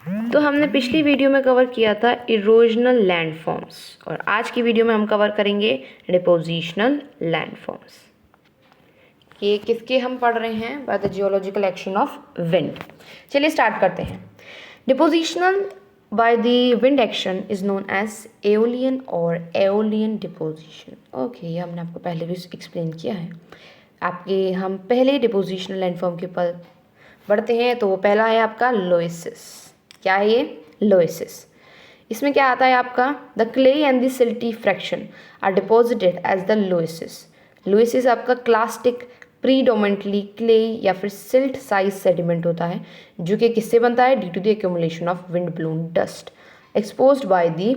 तो हमने पिछली वीडियो में कवर किया था इरोजनल लैंडफॉर्म्स और आज की वीडियो में हम कवर करेंगे डिपोजिशनल लैंडफॉर्म्स। ये किसके हम पढ़ रहे हैं? By the geological action of wind. चलिए स्टार्ट करते हैं। Depositional by the wind action is known as aeolian और एओलियन डिपोजिशन। ओके, ये हमने आपको पहले भी एक्सप्लेन किया है। हम पहले डिपोजिशनल लैंडफॉर्म के ऊपर बढ़ते हैं। तो वो पहला है आपका लोएसिस। क्या है ये? लोएसिस। इसमें क्या आता है आपका? The clay and the silty fraction are deposited as the loess. Loess आपका क्लास्टिक प्रीडोमिनेंटली क्ले या फिर सिल्ट साइज सेडिमेंट होता है, जो कि किससे बनता है? Due to the accumulation of wind blown dust exposed by the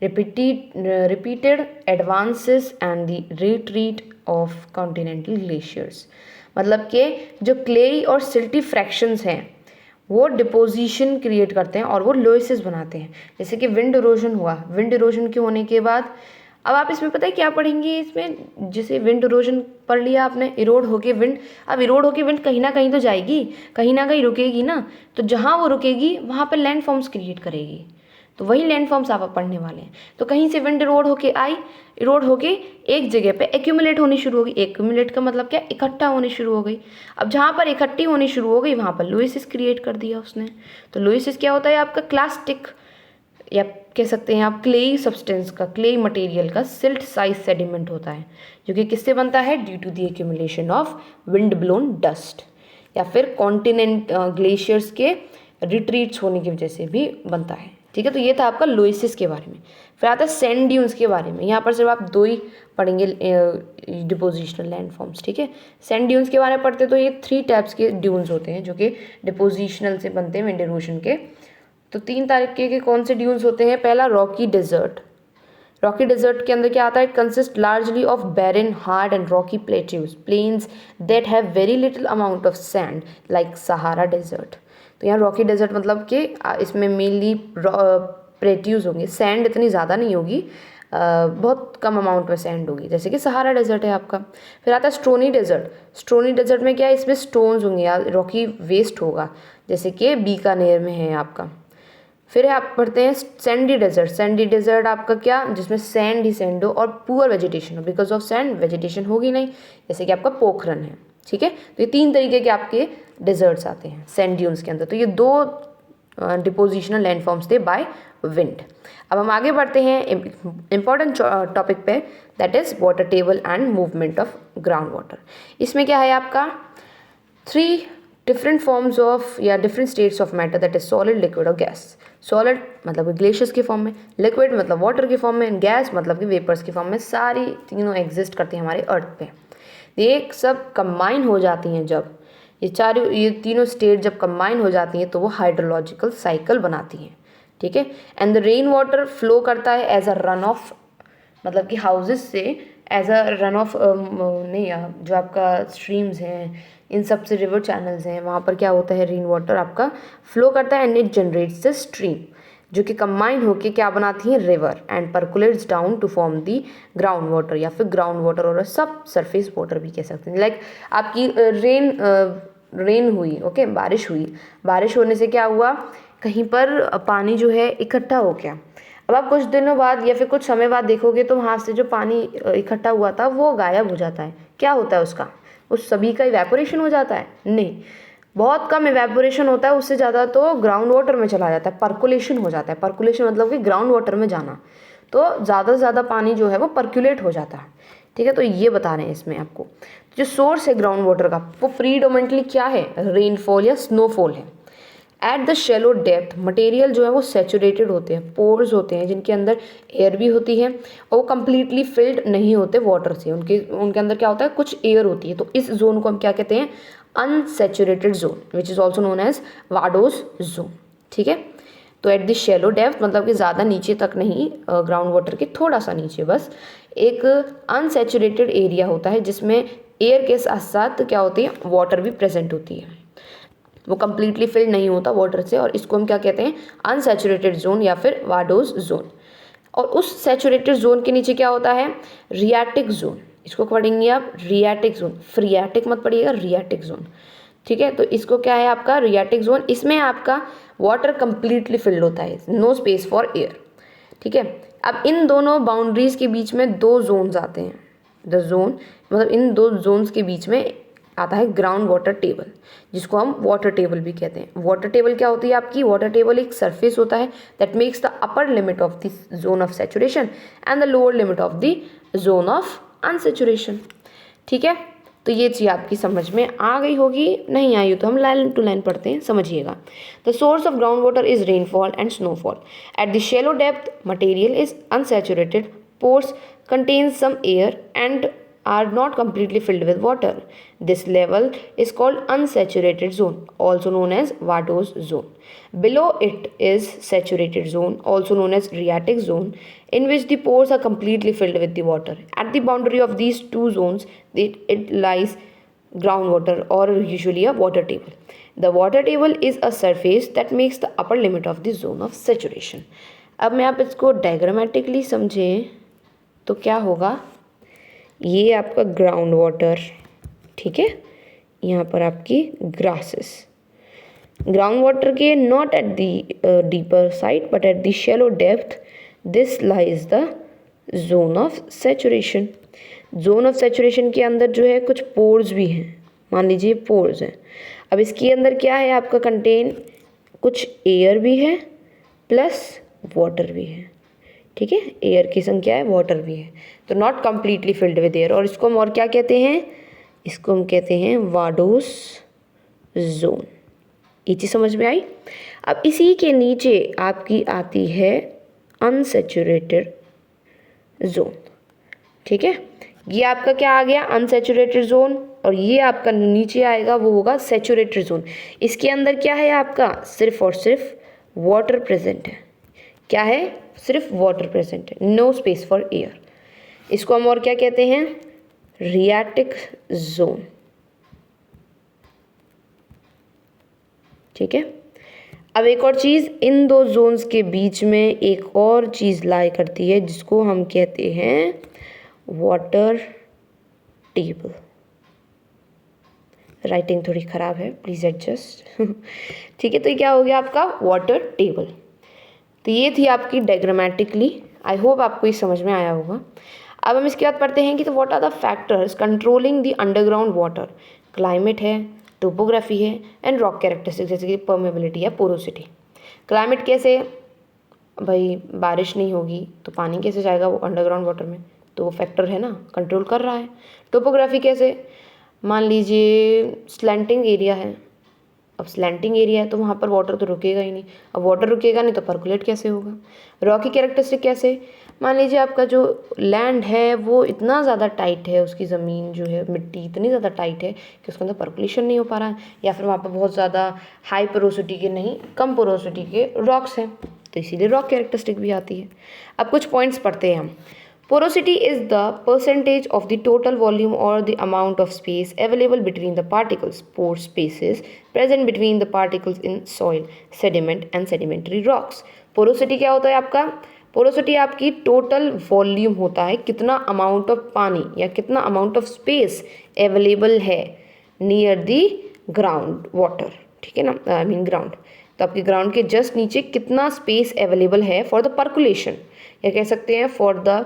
repeated advances and the retreat of continental glaciers। मतलब कि जो क्ले और सिल्टी फ्रैक्शंस हैं वो डिपोजिशन क्रिएट करते हैं और वो लोएसिस बनाते हैं। जैसे कि विंड इरोजन हुआ, विंड इरोजन के होने के बाद अब आप इसमें पता है क्या पढ़ेंगे इसमें? जैसे विंड इरोजन पढ़ लिया आपने, इरोड होके विंड, अब इरोड होके विंड कहीं ना कहीं तो जाएगी, कहीं ना कहीं रुकेगी ना, तो जहाँ वो रुकेगी वहाँ पर लैंड फॉर्म्स क्रिएट करेगी। तो वही लैंड फॉर्म्स आप पढ़ने वाले हैं। तो कहीं से विंड इरोड होके आई, इरोड होके एक जगह पे एक्यूमुलेट होनी शुरू हो गई। एक्यूमुलेट का मतलब क्या? इकट्ठा होनी शुरू हो गई। अब जहाँ पर इकट्ठी होनी शुरू हो गई वहाँ पर लोएसिस क्रिएट कर दिया उसने। तो लोएसिस क्या होता है आपका? क्लास्टिक या कह सकते हैं आप क्लेई सब्सटेंस का, क्लेई मटेरियल का सिल्ट साइज सेडिमेंट होता है, जो कि किससे बनता है? Due to the accumulation of wind blown dust या फिर कॉन्टिनेंट ग्लेशियर्स के रिट्रीट्स होने की वजह से भी बनता है। ठीक है, तो ये था आपका लोएसिस के बारे में। फिर आता है सैंड ड्यून्स के बारे में। यहाँ पर सिर्फ आप दो ही पढ़ेंगे डिपोजिशनल लैंडफॉर्म्स। ठीक है, सैंड ड्यून्स के बारे में पढ़ते तो ये 3 टाइप्स के ड्यून्स होते हैं जो कि डिपोजिशनल से बनते हैं विंड इरोजन के। तो 3 तरीके के कौन से ड्यून्स होते हैं? पहला रॉकी डेजर्ट। रॉकी डेजर्ट के अंदर क्या आता है? It consist largely of barren hard and rocky plateaus plains that have very little amount of sand like Sahara desert. तो यहाँ रॉकी डेजर्ट मतलब कि इसमें मेनली प्लेट्यूज होंगे, सैंड इतनी ज़्यादा नहीं होगी, बहुत कम अमाउंट में सैंड होगी, जैसे कि सहारा डेजर्ट है आपका। फिर आता है स्टोनी डेजर्ट। स्टोनी डेजर्ट में क्या है? इसमें स्टोन्स होंगे या रॉकी वेस्ट होगा, जैसे कि बीकानेर में है आपका। फिर आप पढ़ते हैं सैंडी डेजर्ट। सैंडी डेजर्ट आपका क्या? जिसमें सैंड ही सैंड हो और पुअर वेजिटेशन हो। बिकॉज ऑफ सैंड वेजिटेशन होगी नहीं, जैसे कि आपका पोखरन है। ठीक है, तो ये 3 तरीके के आपके डेजर्ट्स आते हैं सैंड ड्यून्स के अंदर। तो ये 2 डिपोजिशनल लैंडफॉर्म्स थे बाय विंड। अब हम आगे बढ़ते हैं इंपॉर्टेंट टॉपिक पे, that is water table and movement of ground water. इसमें क्या है आपका? 3 डिफरेंट फॉर्म्स ऑफ या different states of matter, that is solid, liquid और गैस। सॉलिड मतलब ग्लेशियर्स की फॉर्म में, लिक्विड मतलब वाटर की फॉर्म में, गैस मतलब कि वेपर्स की फॉर्म में। सारी तीनों एग्जिस्ट करती हैं हमारे अर्थ पे। ये सब कंबाइन हो जाती हैं जब ये तीनों स्टेट जब कंबाइन हो जाती हैं तो वो हाइड्रोलॉजिकल साइकिल बनाती हैं। ठीक है, and the rain water flow करता है एज अ रन ऑफ, मतलब कि हाउसेस से एज अ रन ऑफ नहीं, जो आपका स्ट्रीम्स हैं, इन सब से रिवर चैनल्स हैं, वहाँ पर क्या होता है? रेन वाटर आपका फ्लो करता है and it generates the stream, जो कि कंबाइन होके क्या बनाती है? River, and percolates down to form the ground water या फिर ग्राउंड वाटर और सब सरफेस वाटर भी कह सकते हैं। लाइक आपकी रेन हुई, ओके, बारिश हुई, बारिश होने से क्या हुआ? कहीं पर पानी जो है इकट्ठा हो गया। अब आप कुछ दिनों बाद या फिर कुछ समय बाद देखोगे तो वहाँ से जो पानी इकट्ठा हुआ था वो गायब हो जाता है। क्या होता है उसका? उस सभी का इवेपोरेशन हो जाता है? नहीं, बहुत कम इवेपोरेशन होता है, उससे ज़्यादा तो ग्राउंड वाटर में चला जाता है, पर्कुलेशन हो जाता है। पर्कुलेशन मतलब कि ग्राउंड वाटर में जाना, तो ज़्यादा से ज़्यादा पानी जो है वो पर्कुलेट हो जाता है। ठीक है, तो ये बता रहे हैं इसमें आपको। जो सोर्स है ग्राउंड वाटर का वो प्रीडोमिनेंटली क्या है? रेनफॉल या स्नोफॉल है। At the shallow depth material जो है वो सेचुरेटेड होते हैं, पोर्स होते हैं जिनके अंदर एयर भी होती है और वो कम्प्लीटली फिल्ड नहीं होते वाटर से, उनके अंदर क्या होता है? कुछ एयर होती है। तो इस जोन को हम क्या कहते हैं? Unsaturated zone, which is also known as vadose zone. ठीक है, तो एट द शेलो डेप्थ मतलब कि ज़्यादा नीचे तक नहीं, ग्राउंड वाटर के थोड़ा सा नीचे बस एक अनसेचुरेटेड एरिया होता है जिसमें एयर के साथ साथ क्या होती है? वाटर भी प्रेजेंट होती है, वो कम्प्लीटली फिल्ड नहीं होता वाटर से, और इसको हम क्या कहते हैं? अनसैचुरेटेड जोन या फिर वाडोज जोन। और उस सैचुरेटेड जोन के नीचे क्या होता है? रियाटिक जोन। इसको पढ़ेंगे आप रियाटिक जोन, फ्रियाटिक मत पढ़िएगा, रियाटिक जोन। ठीक है, तो इसको क्या है आपका रियाटिक जोन, इसमें आपका वाटर कंप्लीटली फिल्ड होता है, नो स्पेस फॉर एयर। ठीक है, अब इन दोनों बाउंड्रीज के बीच में दो जोन्स आते हैं, द जोन मतलब इन दो जोन्स के बीच में आता है ग्राउंड वाटर टेबल, जिसको हम वाटर टेबल भी कहते हैं। वाटर टेबल क्या होती है आपकी, वाटर टेबल एक सरफेस होता है that makes the upper limit of the zone of saturation and the lower limit of the zone of unsaturation. ठीक है, तो ये चीज़ आपकी समझ में आ गई होगी, नहीं आई हो तो हम लाइन टू लाइन पढ़ते हैं, समझिएगा। The source of ground water is rainfall and snowfall. At the shallow depth material is unsaturated, pores contains some air and are not completely filled with water. This level is called unsaturated zone, also known as Vadose zone. Below it is saturated zone, also known as Rheatic zone, in which the pores are completely filled with the water. At the boundary of these two zones, it lies groundwater or usually a water table. The water table is a surface that makes the upper limit of the zone of saturation. अब मैं आप इसको diagrammatically समझें तो क्या होगा, ये आपका ग्राउंड वाटर, ठीक है, यहाँ पर आपकी ग्रासेस, ग्राउंड वाटर के not at the deeper side but at the shallow depth, this lies the zone of saturation. Zone of saturation के अंदर जो है कुछ पोर्स भी हैं, मान लीजिए पोर्स हैं। अब इसके अंदर क्या है आपका कंटेन, कुछ एयर भी है प्लस वाटर भी है। ठीक है, एयर की संख्या है, वाटर भी है, तो not completely filled with air. और इसको हम और क्या कहते हैं, इसको हम कहते हैं वाडोस जोन। ये चीज़ समझ में आई। अब इसी के नीचे आपकी आती है अनसैचुरेटेड जोन। ठीक है, ये आपका क्या आ गया, अनसैचुरेटेड जोन, और ये आपका नीचे आएगा वो होगा सैचुरेटेड जोन। इसके अंदर क्या है आपका, सिर्फ और सिर्फ वाटर प्रेजेंट है। क्या है, सिर्फ वाटर प्रेजेंट है, नो स्पेस फॉर एयर। इसको हम और क्या कहते हैं, रियाटिक जोन। ठीक है, अब एक और चीज़, इन दो जोन्स के बीच में एक और चीज़ लाई करती है जिसको हम कहते हैं वाटर टेबल। राइटिंग थोड़ी ख़राब है, प्लीज़ एडजस्ट। ठीक है, तो ये क्या हो गया आपका वाटर टेबल। तो ये थी आपकी डायग्रामेटिकली, आई होप आपको ये समझ में आया होगा। अब हम इसके बाद पढ़ते हैं कि तो what are the factors controlling the underground water. Climate है, टोपोग्राफी है एंड रॉक कैरेक्टरिस्टिक्स, जैसे कि परमेबिलिटी या पोरोसिटी। क्लाइमेट कैसे, भाई बारिश नहीं होगी तो पानी कैसे जाएगा वो अंडरग्राउंड वाटर में, तो वो फैक्टर है ना, कंट्रोल कर रहा है। टोपोग्राफी कैसे, मान लीजिए स्लैंटिंग एरिया है, अब स्लैंटिंग एरिया है तो वहाँ पर वाटर तो रुकेगा ही नहीं, अब वाटर रुकेगा नहीं तो पर्कुलेट कैसे होगा। रॉकी कैरेक्टरिस्टिक कैसे, मान लीजिए आपका जो लैंड है वो इतना ज़्यादा टाइट है, उसकी ज़मीन जो है मिट्टी इतनी ज़्यादा टाइट है कि उसके अंदर पर्कुलेशन नहीं हो पा रहा है, या फिर वहाँ पर बहुत ज़्यादा हाई पोरोसिटी के नहीं, कम पोरोसिटी के रॉक्स हैं, तो इसीलिए रॉक कैरेक्टरिस्टिक भी आती है। अब कुछ पॉइंट्स पढ़ते हैं हम। Porosity is the percentage of the total volume or the amount of space available between the particles. Pore spaces present between the particles in soil, sediment and sedimentary rocks. Porosity क्या होता है आपका, porosity आपकी total volume होता है, कितना amount of पानी या कितना अमाउंट ऑफ स्पेस अवेलेबल है नियर दी ग्राउंड वाटर। ठीक है ना, आई मीन ग्राउंड, तो आपके ग्राउंड के जस्ट नीचे कितना स्पेस अवेलेबल है फॉर द पर्कुलेशन, या कह सकते हैं फॉर द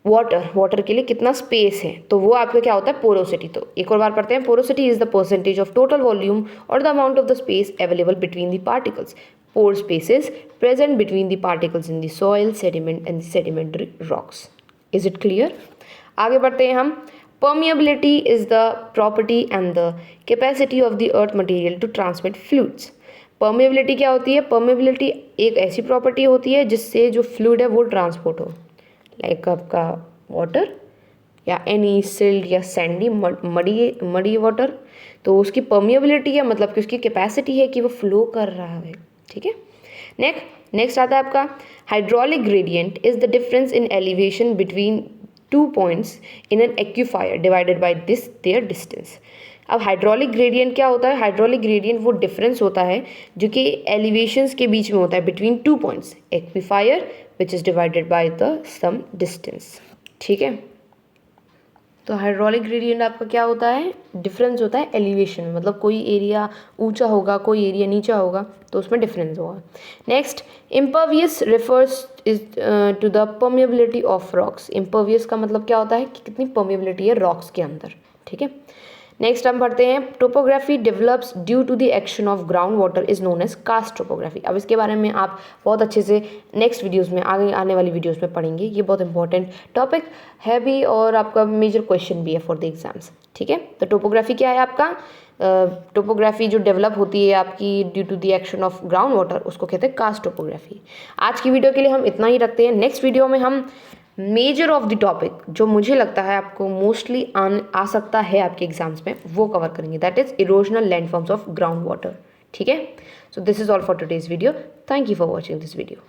वाटर के लिए कितना स्पेस है, तो वो आपका क्या होता है पोरोसिटी। तो एक और बार पढ़ते हैं, porosity is the percentage of total volume और the amount of the space available between the particles. Pore spaces present between the particles in the soil, sediment and the sedimentary rocks. Is it clear. आगे बढ़ते हैं हम। Permeability is the property and the capacity of the earth material to transmit fluids. Permeability क्या होती है, permeability एक ऐसी property होती है जिससे जो फ्लूइड है वो ट्रांसपोर्ट हो, लाइक आपका वाटर या एनी सिल्ट या सैंडी मडी वाटर, तो उसकी परमिएबिलिटी है, मतलब कि उसकी कैपेसिटी है कि वो फ्लो कर रहा है। ठीक है, नेक्स्ट आता है आपका hydraulic gradient is the difference in elevation between two points in an aquifer divided by this their distance. अब हाइड्रोलिक ग्रेडियंट क्या होता है, हाइड्रोलिक ग्रेडियंट वो डिफरेंस होता है जो कि एलिवेशंस के बीच में होता है between two points aquifer which is divided by the sum distance. ठीक है, तो हाइड्रोलिक ग्रेडियंट आपका क्या होता है, डिफरेंस होता है एलिवेशन में, मतलब कोई एरिया ऊंचा होगा कोई एरिया नीचा होगा तो उसमें डिफरेंस होगा। Next, impervious refers is to the permeability of rocks. Impervious का मतलब क्या होता है कि कितनी परमेबिलिटी है रॉक्स के अंदर, ठीक है। नेक्स्ट हम पढ़ते हैं, topography develops due to the action of ground water is known as karst topography. अब इसके बारे में आप बहुत अच्छे से नेक्स्ट वीडियोस में, आगे आने वाली वीडियोस में पढ़ेंगे। ये बहुत इंपॉर्टेंट टॉपिक है भी और आपका मेजर क्वेश्चन भी है फॉर द एग्जाम्स, ठीक है। तो टोपोग्राफी क्या है आपका, टोपोग्राफी जो डेवलप होती है आपकी due to the action of ground water, उसको कहते हैं कास्ट टोपोग्राफी। आज की वीडियो के लिए हम इतना ही रखते हैं। नेक्स्ट वीडियो में हम मेजर ऑफ द टॉपिक जो मुझे लगता है आपको मोस्टली आ सकता है आपके एग्जाम्स में, वो कवर करेंगे, that is erosional landforms of ground water, ठीक है। So this is all for today's video. Thank you for watching this video.